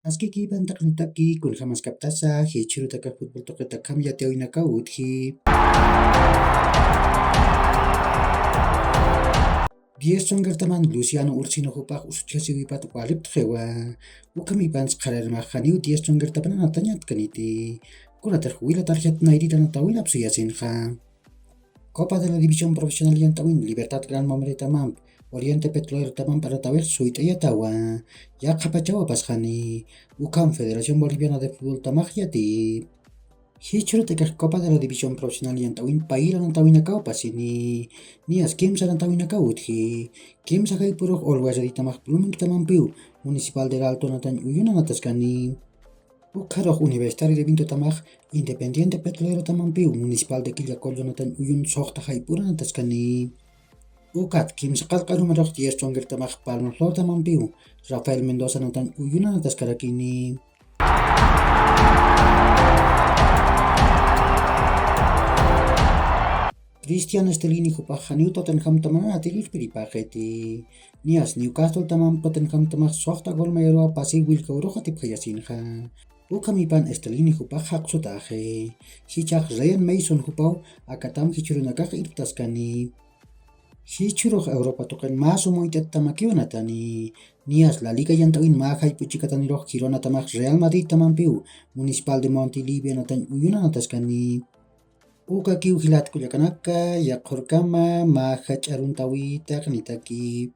Askiki bantaknitaki kun jamas kaptasa hi chirutaka futbol toketa kamyate oinaka utji. 10 songertaman Luciano Ursino hupaq usuchasi wipat walip tjewa. Ukami pans qararmajaniw 10 songertapan atanyat kaniti. Kunatar huila tarjet nairita natawin apsuyasinja. Copa de la División Profesional Yantawin Libertad Gran Mamre Tamam Oriente Petrolero Tamam para Tawer Suita Yatawa Ya Kapachawa Pasjani Ucam Federación Boliviana de Fútbol Tamaj Yati Hichro te Copa de la División Profesional Yantawin Paira Nantawina Pasini Nias Kimsa Nantawina Kautji Kimsa Haipuro Always Tamaj Blooming Tamampiu Municipal del Alto Natan Uyuna Nataskani Ukarok Universitario de Vinto Tamaj, Independiente Petrolero Tamampiu, Municipal de Quillacollo Natan Uyun Sohta Haipura Nataskani. Ukat Kim Sakal Karumarok 10 Stronger Tamaj Palma Flor Tamampiu, Rafael Mendoza Natan Uyuna Nataskarakini. Cristian Estelini Hupajaniu Tottenham Tamana Atilis Piripajeti. Nias Newcastle Tamam Tottenham Tamaj Sohta Golmayro Pasi Wilka Uroja Tiphayasinja. Ukamipan Estelini hupaq haqsutaje. Hichaq Ryan Mason hupau akatam hichurunakaq irtaskani. Hichuruq Europa tuqen más umoytet tamakiwanatani. Nias La Liga Yantawin majay puchikataniroj Girona tamaq Real Madrid tamampiu. Municipal de Montilivia natan uyunanataskani. Uka kiw hilat kuyakanaka yaqurkama majach aruntawitaq nitaki.